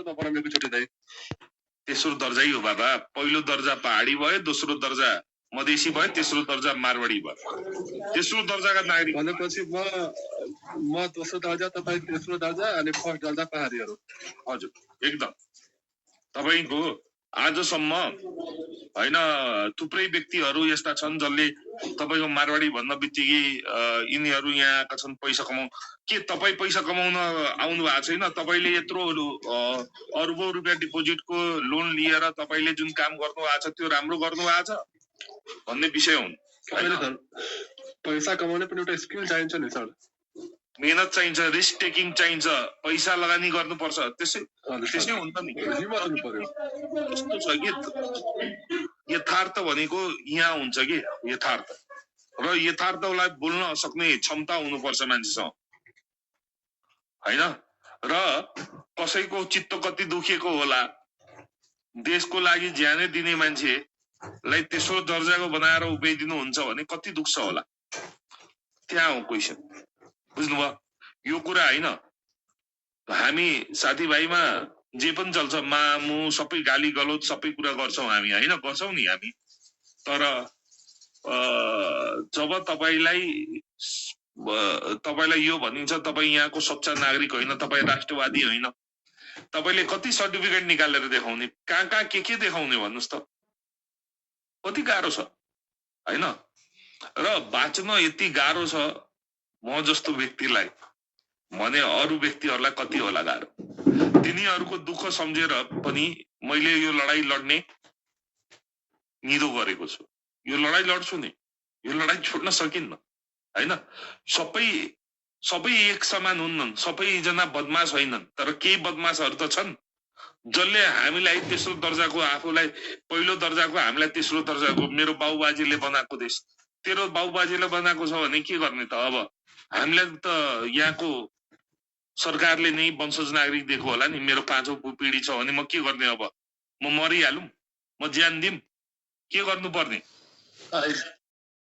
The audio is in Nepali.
नपराम एकैचोटि दाइ? तेस्रो दर्जै हो बाबा। पहिलो दर्जा पहाडी भयो, दोस्रो दर्जा मधेसी भयो, तेस्रो दर्जा मारवाडी भयो। तेस्रो दर्जाका नागरिक भनेपछि म दोस्रो दर्जा, तपाईँ तेस्रो दर्जा अनि फर्स्ट दर्जा पहाडीहरू। हजुर एकदम। तपाईको आजसम्म हैन थुप्रै व्यक्तिहरू यस्ता छन् जसले तपाईको मारवाडी भन्न बित्तिकै यिनीहरू यहाँ आएका छन् पैसा कमाउन। के तपाईँ पैसा कमाउन आउनु भएको छैन? तपाईले यत्रो अरबौं रुपियाँ डिपोजिटको लोन लिएर तपाईले जुन काम गर्नु भएको छ त्यो राम्रो गर्नु भएको छ भन्ने विषय हुन्। पैसा कमाउने पनि एउटा स्किल चाहिन्छ नि सर। मेहनत चाहिन्छ, रिस्क टेकिङ चाहिन्छ, पैसा लगानी गर्नुपर्छ। त्यसै हुन्छ नि। यस्तो छ कि यथार्थ भनेको यहाँ हुन्छ कि यथार्थ, र यथार्थलाई बोल्न सक्ने क्षमता हुनुपर्छ मान्छेसँग हैन। र कसैको चित्त कति दुखेको होला, देशको लागि ज्यानै दिने मान्छेलाई तेस्रो दर्जाको बनाएर उभ्याइदिनु हुन्छ भने कति दुख्छ होला। त्यहाँ हो क्वेसन। बुझ्नुभयो? यो कुरा हैन हामी साथीभाइमा जे पनि चल्छ, मामु सबै गाली गलौज सबै कुरा गर्छौं हामी हैन, गर्छौं नि हामी। तर जब तपाईलाई यो भनिन्छ तपाई यहाँको सच्चा नागरिक होइन, तपाई राष्ट्रवादी होइन, तपाईले कति सर्टिफिकेट निकालेर देखाउने, कहाँ के देखाउने भन्नुस् त? कति गाह्रो छ हैन। र बाँच्न यति गाह्रो छ म जस्तो व्यक्तिलाई भने अरु व्यक्तिहरूलाई कति होला गाह्रो। तिनीहरूको दुःख सम्झेर पनि मैले यो लडाई लड्ने निदो गरेको छु। यो लडाई लड्छु नि, यो लडाई छोड्न सकिन्न हैन। सबै एक समान हुन्नन्, सबैजना बदमाश होइनन्, तर केही बदमाशहरू त छन् जसले हामीलाई तेस्रो दर्जाको, आफूलाई पहिलो दर्जाको, हामीलाई तेस्रो दर्जाको, मेरो बाबुबाजेले बनाएको देश तेरो बाबुबाजेले बनाएको छ भने के गर्ने त? अब हामीलाई त यहाँको सरकारले नै वंशज नागरिक दिएको होला नि। मेरो पाँचौं पिढी छ भने म के गर्ने? अब म मरिहालौं, म ज्यान दिम, के गर्नु पर्ने?